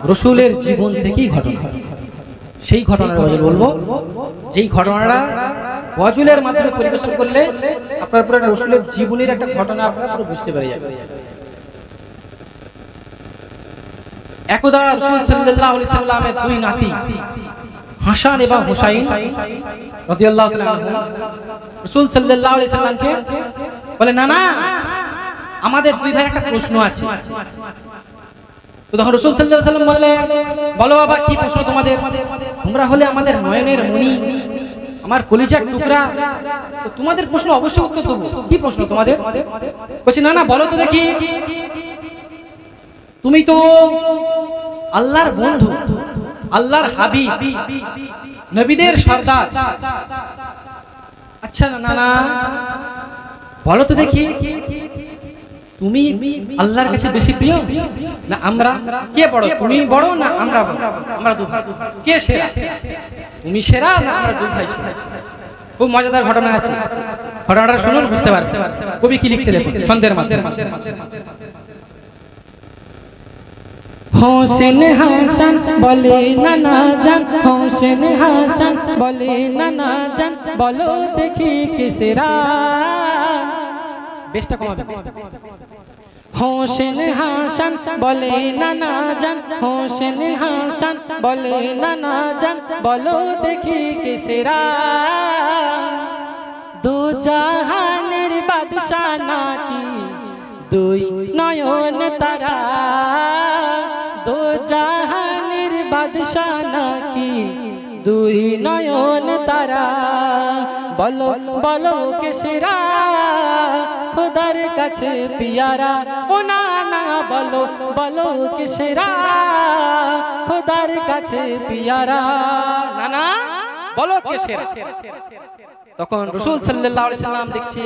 রসুলের জীবন থেকেই ঘটনা। সেই ঘটনার গজল বলবো, যেই ঘটনাটা গজলের মাধ্যমে পরিবেশন করলে আপনার পুরো রসুলের জীবনের একটা ঘটনা আপনারা পুরো বুঝতে পেরে যাবেন। একদা রাসূল সাল্লাল্লাহু আলাইহি সাল্লামের দুই নাতি হাসান এবং হুসাইন রাদিয়াল্লাহু তাআলা আনহু রাসূল সাল্লাল্লাহু আলাইহি সাল্লামকে বলে, না না, আমাদের দুই ভাইয়ের একটা প্রশ্ন আছে। তো তখন রাসূল সাল্লাল্লাহু আলাইহি সাল্লাম বললেন, বলো বাবা, কি প্রশ্ন তোমাদের? তোমরা হলে আমাদের নয়নের মণি, আমার কলিজার টুকরা, তো তোমাদের প্রশ্ন অবশ্যই উত্তর দেব। কি প্রশ্ন তোমাদের? বলছি, না না, বলো তো দেখি। তুমি তো আল্লাহর বন্ধু, আল্লাহর হাবিব, নবীদের সর্দার। আচ্ছা না না, বলো তো দেখি, তুমি আল্লাহর কাছে বেশি প্রিয় না আমরা? কে বড়, তুমি বড় না আমরা বড়? আমরা দুই ভাই, কে সেরা? তুমি সেরা না আমরা দুই ভাই সেরা? খুব মজাদার ঘটনা আছে, ঘটনাটা শুনুন, বুঝতে পারবেন কবি কি লিখছে দেখুন ছন্দের মাধ্যমে। হোসেন হাসান বলে নানা জান, হোসেন হাসান বলে নানা জান, বলো দেখি কে সেরা। বেশটা কমাবে। হোসেন হাসান বলে নানা জান, হোসেন হাসান বলে নানা জান, বলো দেখি কে সেরা। দু জাহানের বাদশা নাকি দুই নয়ন তারা, দু জাহানের বাদশা নাকি দুই নয়ন তারা, বলো বলো কে সেরা, খোদার কাছে পিয়ারা। ও না না, বলো বলো কে সেরা, খোদার কাছে পিয়ারা। না না, বলো কে সেরা। তখন রাসূল সাল্লাল্লাহু আলাইহি সাল্লাম দেখছে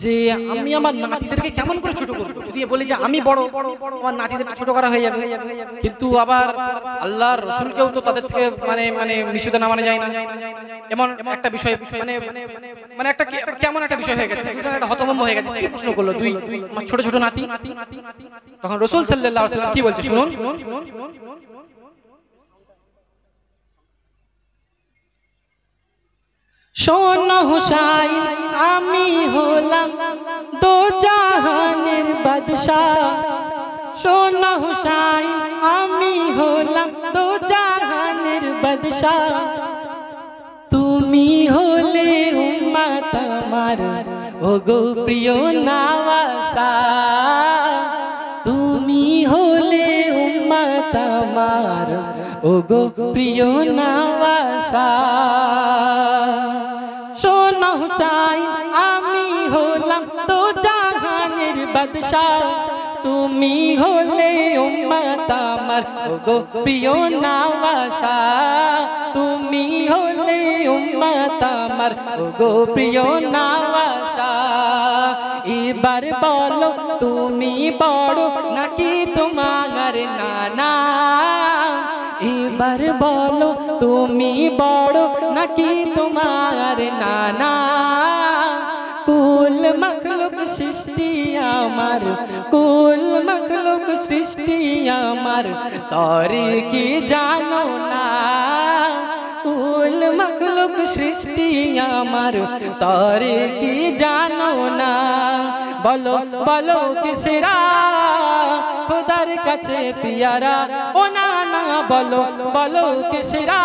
যে আমি আমার নাতিদেরকে কেমন করে ছোট করব। যদি বলি যে আমি বড়, আমার নাতিদেরকে ছোট করা হয়ে যাবে। কিন্তু আবার আল্লাহর রাসূলকেও তো তাদের থেকে মানে নিচুতে নামানো যায় না। এমন একটা বিষয় মানে একটা কেমন একটা বিষয় হয়ে গেছে, একটা হতভম্ব হয়ে গেছে। কি প্রশ্ন করলো দুই ছোট ছোট নাতি। তখন রাসূল সাল্লাল্লাহু আলাইহি সাল্লাম কি বলছে শুনুন। শোনো হুসাইন, আমি হলাম দো জাহানের বাদশাহ। শোনো হুসাইন, আমি হলাম দো জাহানের বাদশাহ। তুমি হলে উম্মত আমার, ওগো প্রিয় নওয়াসা। তুমি হলে উম্মত আমার, ওগো প্রিয় নওয়াসা। শোনো হুসাইন, আমি হলাম তো জাহানের বাদশাহ। তুমি হলে উম্মত আমার, ওগো প্রিয় নওয়াসা। তুমি হলে উম্মত আমার, ওগো প্রিয় নওয়াসা। এবার বলো, তুমি বড় নাকি তোমার নানা? এবার বলো, তুমি বড় নাকি তোমার নানা? কুল মখলুক সৃষ্টি আমার, কুল মখলুক সৃষ্টি আমার, তরে কি জানো না? কুল মখলুক সৃষ্টি আমার, তরে কি জানো না? বলো বলো কে সেরা, খোদার কাছে পিয়ারা। ও না না, বলো বলো কে সেরা,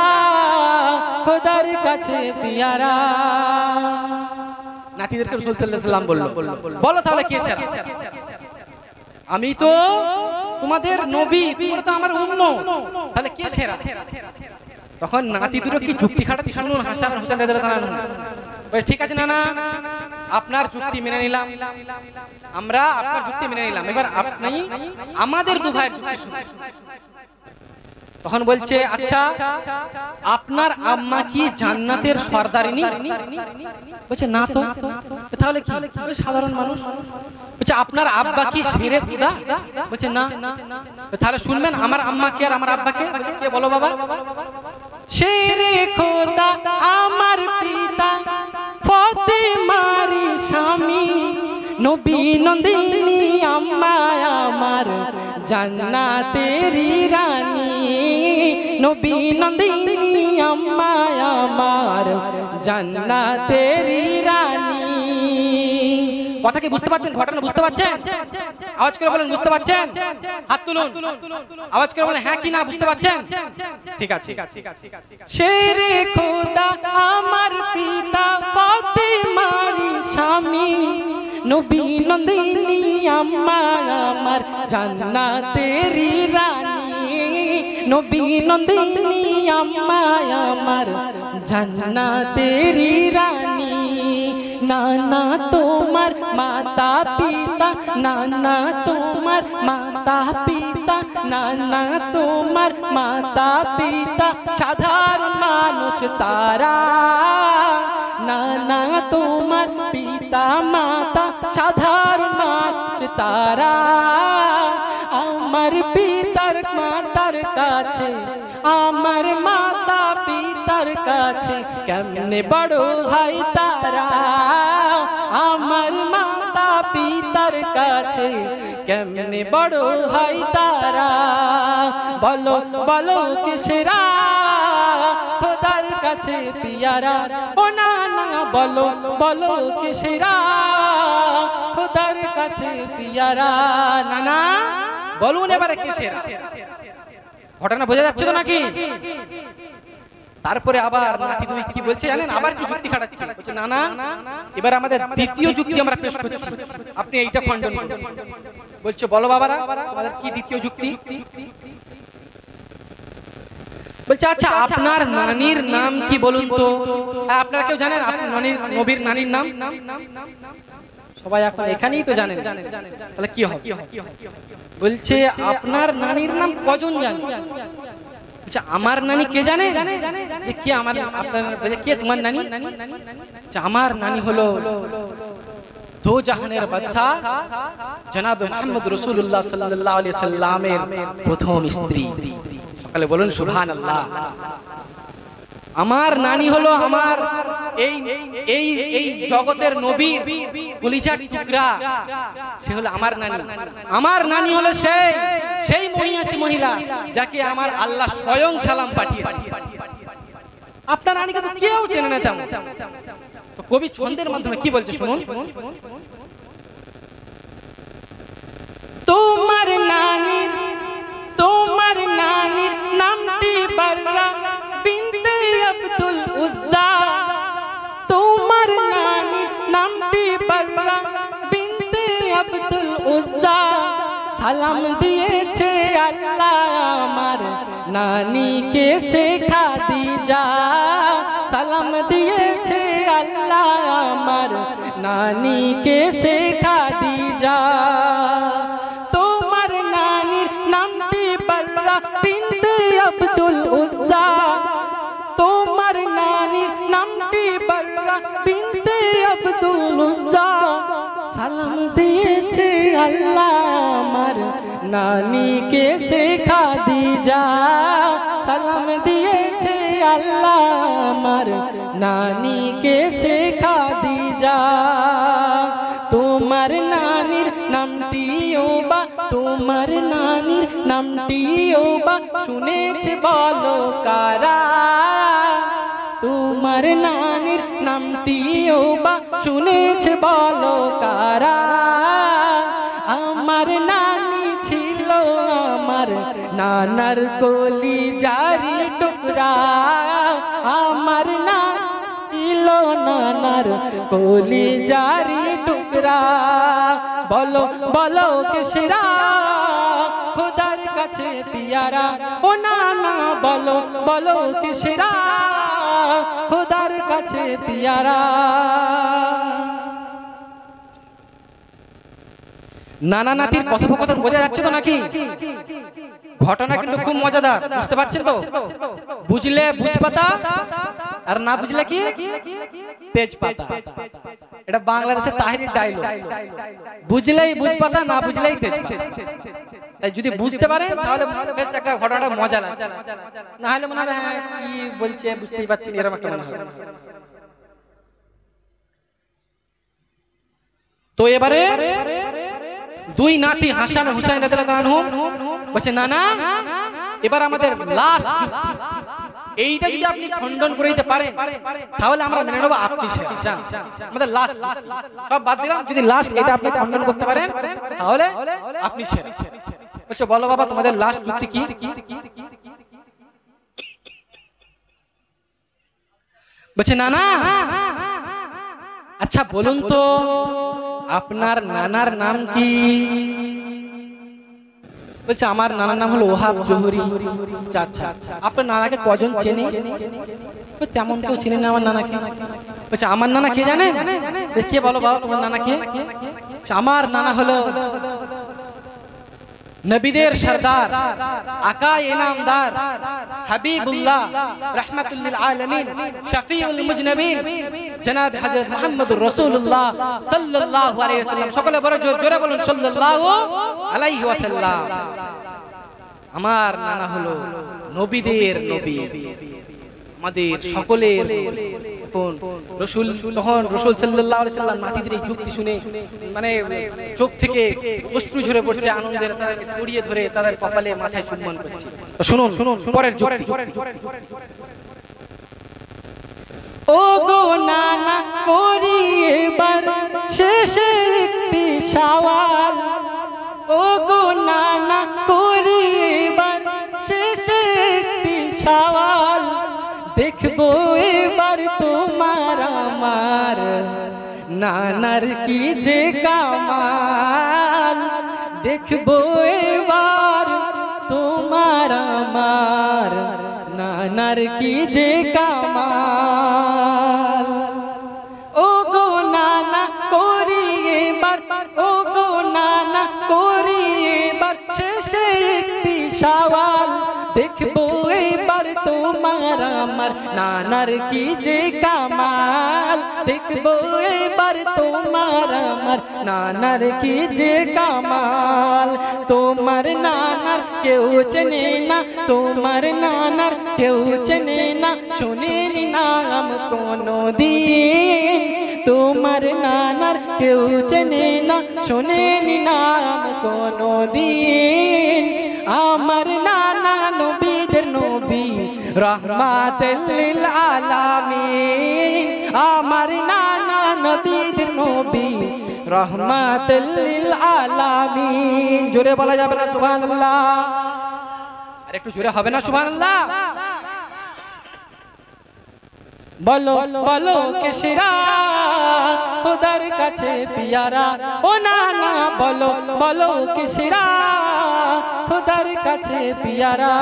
খোদার কাছে পিয়ারা। নাতিদেরকে রাসূল সাল্লাল্লাহু আলাইহি সাল্লাম বলল, বলো তাহলে কে সেরা। আমি তো তোমাদের নবী, তোমরা তো আমার উম্মত, তাহলে কে সেরা? তখন নাতি দুটো কি যুক্তি খাটাতে শুনুন। হাসান হোসেন রাদিয়াল্লাহু তাআলা আনহু, ঠিক আছে না না, আপনার যুক্তি মেনে নিলাম, আমরা আপনার যুক্তি মেনে নিলাম, এবার আপনি আমাদের দু ভাইয়ের যুক্তি শুনুন। তখন বলছে, আচ্ছা আপনার আম্মা কি জান্নাতের সর্দারিনী? বলছে না তো। তাহলে কি? সাধারণ মানুষ। বলছে আপনার আব্বা কি শেরে খুদা? বলছে না। তাহলে শুনবেন আমার আম্মাকে আর আমার আব্বাকে। বলছে কে বলো বাবা? শেরে খোদা আমার পিতা, ফাতেমার স্বামী, নবী নন্দিনী আম্মা আমার, জান্নাতের রানী। নবী নন্দিনী আম্মা আমার জান্নাতেরি রানী। কথা কি বুঝতে পারছেন? ঘটনা বুঝতে পারছেন? আওয়াজ করে বলেন বুঝতে পারছেন? হাত তুলুন, আওয়াজ করে বলেন হ্যাঁ কি না বুঝতে পারছেন? ঠিক আছে। শেরে খোদা আমার পিতা ফাতেমারি স্বামী, নবী নন্দিনী আম্মা আমার জান্নাতেরি রানী। নবী নন্দিনী আম্মা আমার জান্নাতেরি রানী। নানা তোমার মাতা পিতা, নানা তোমার মাতা পিতা, নানা তোমার মাতা পিতা সাধারণ মানুষ তারা। নানা তোমার পিতা মাতা সাধারণ মানুষ তারা। আমার পিতার মাতার কাছে, আমার মাতা পিতার কাছে কেমনে বড় হয় তারা। আমার মাতা পিতার কাছে কেমনে বড় হয় তারা। বলো বলো কিসেরা খোদার কাছে পিয়ারা। ও না না বলো বলো কিসেরা খোদার কাছে পিয়ারা। না না বলুন এবারে কিসেরা। ঘটনা বোঝা যাচ্ছে তো নাকি? তারপরে আবার নাতি দুই কি বলছে জানেন? আবার কি যুক্তি খাটাচ্ছে? বলছে না না এবার আমাদের দ্বিতীয় যুক্তি আমরা পেশ করছি, আপনি এইটা খণ্ডন করুন। বলছে বলো বাবারা তোমাদের কি দ্বিতীয় যুক্তি? বলছে আচ্ছা আপনার নানির নাম কি বলুন তো? আপনারা কেউ জানেন নানির, নবীর নানির নাম? সবাই এখন এখানেই তো জানেন, তাহলে কি হবে? বলছে আপনার নানির নাম কজন জানে? আচ্ছা আমার নানি কে জানে? যে কে আমার, আপনার বলে কে তোমার নানি? আচ্ছা আমার নানি হলো দো জাহানের বাদশাহ জনাব মুহাম্মদ রাসূলুল্লাহ সাল্লাল্লাহু আলাইহি সাল্লামের প্রথম স্ত্রী। সকালে বলুন সুবহানাল্লাহ। আমার নানি হলো আমার এই এই এই জগতের নবীর কলিজার টুকরা, সে হলো আমার নানি। আমার নানি হলো সেই সেই মহিয়াসী মহিলা যাকে আমার আল্লাহ স্বয়ং সালাম পাঠিয়েছে। আপনার নানিকে তো কেউ চেনে না তেমন। তো কবি ছন্দের মাধ্যমে কি বলছে শুনুন। তোমার নানির, তোমার নানির নামটি বাররা বিনতে আব্দুল উজ্জা। তোমার নানির নামটি বাররা বিনতে আব্দুল উজ্জা। সালাম দিয়েছে আল্লাহ আমার নানিকে সে খাদিজা। সালাম দিয়েছে আল্লাহ আমার নানিকে সে খাদিজা। তোমার নানির নামটি বাররা বিনতে আব্দুল উজ্জা। তোমার নানির নামটি বাররা বিনতে আব্দুল উজ্জা। সালাম দিয়েছে আল্লাহ আমার নানিকে সে খাদিজা। সালাম দিয়েছে আল্লাহ আমার নানিকে সে খাদিজা। তোমার নানির নামটিও বা, তোমার নানির নামটিও বা শুনেছে বলো কারা। তোমার নানির নামটিও বা শুনেছে বলো কারা। আমার নানি ছিল আমার নানার কলিজারি টুকরা। আমার নানি ছিল নানার কলিজারি টুকরা। বলো বলো কিসেরা খোদার কাছে পিয়ারা। ও না না বলো বলো কিসেরা খোদার কাছে পিয়ারা। নানা নাতির কথোপকথন বোঝা যাচ্ছে তো নাকি? ঘটনা কিন্তু খুব মজাদার, বুঝতে পারছেন তো? বুঝলে বুঝপাতা, আর না বুঝলে কি তেজপাতা। এটা বাংলাদেশের তাহিরির ডায়লগ। বুঝলেই বুঝপাতা, না বুঝলেই তেজপাতা। তাই যদি বুঝতে পারেন তাহলে বেশ একটা ঘটনাটা মজা লাগে, না হলে মনে হবে হ্যাঁ কি বলছে বুঝতেই পারছি না, এরকম একটা মনে হবে। তো এবারে দুই নাতি হাসান হুসাইন রাদিয়াল্লাহু আনহু বলছে নানা এবার আমাদের লাস্ট এইটা যদি আপনি খণ্ডন করে দিতে পারেন তাহলে আমরা মেনে নেব আপনি সেরা। জান আমাদের লাস্ট সব বাদ দিলাম, যদি লাস্ট এটা আপনি খণ্ডন করতে পারেন তাহলে আপনি সেরা। বলছে বলো বাবা তোমাদের লাস্ট যুক্তি কি? বলছে নানা আচ্ছা বলুন তো আপনার নানার নাম কি? বলছে আমার নানার নাম হলো ওহাব জহুরি। আচ্ছা আপনার নানাকে কজন চেনে? তেমন কেউ চেনে না আমার নানাকে। বলছে আমার নানা কে জানেন? কে বলো বাবা তোমার নানা কে? আমার নানা হলো নবীদের সরদার, আকা ইনামদার, হাবিবুল্লাহ, রাহমাতুল লিল আলামিন, শফিউল মুজনবিন, জনাব হযরত মুহাম্মদুর রাসূলুল্লাহ সাল্লাল্লাহু আলাইহি ওয়াসাল্লাম। সকলে বড় জোরে বলুন সাল্লাল্লাহু আলাইহি ওয়াসাল্লাম। আমার নানা হলো নবীদের নবী, আমাদের সকলের রসুল। তখন রসুল সাল্লাল্লাহু আলাইহি ওয়াসাল্লাম নাতিদের এই যুক্তি শুনে মানে চোখ থেকে অশ্রু ঝরে পড়ছে আনন্দের, তাদেরকে জড়িয়ে ধরে তাদের কপালে মাথায় চুম্বন করছে। তো শুনুন পরের যুক্তি। ও গো নানা করি এবার শেষে একটি সওয়াল, ও গো নানা করি এবার শেষে একটি সওয়াল, দেখবো এবার তোমার আমার নানার কি যে কামাল, দেখবো এবার তোমার আমার নানার কি যে কামাল। ও গো নানা করি এবার, ও গো নানা করি এবার শেষে একটি সওয়াল, দেখবো এবার তোমার আমার নানার কি যে কামাল, দেখবো এবার তোমার আমার নানার কি যে কামাল। তোমার নানার কেউ চেনে না, তোমার নানার কেউ চেনে না, শোনেনি নাম কোনো দিন, তোমার নানার কেউ চেনে না, শোনেনি নাম কোনো দিন। আমার নানা নবীদের নবী, রহমাতুল লিল আলামিন, আমার নানা নবীদের নবী, রহমাতুল লিল আলামিন। জোরে বলা যাবে না সুবহানাল্লাহ? আর একটু জোরে হবে না সুবহানাল্লাহ? বলো বলো কেশরা খোদার কাছে পিয়ারা, ও নানা বলো বলো কেশরা খোদার কাছে পিয়ারা।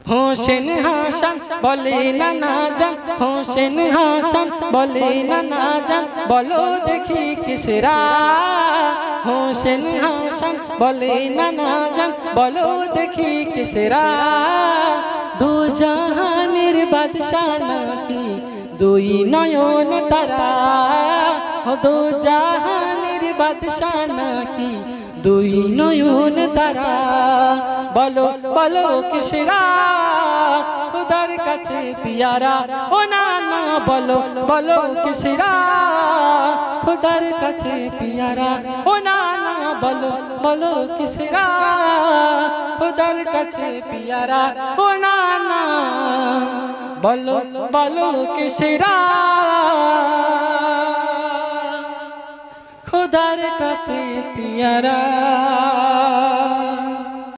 হোসেন হাসান বলে নানা জান, হোসেন হাসান বলে নানা জান, বলো দেখি কেশরা। হোসেন হাসান বলে নানা জান, বলো দেখি কেশরা। দু জাহানের বাদশা নাকি দুই নয়ন তারা, দু জাহানের বাদশা নাকি দুই নয়ন তারা। বলো বলো কেশরা খোদার কাছে পিয়ারা, ও নানা বলো বলো কেশরা খোদার কাছে পিয়ারা, ও নানা বলো বলো কেশরা খোদার কাছে পিয়ারা, ও নানা বলো বলো কেশরা খোদার কাছে পিয়ারা।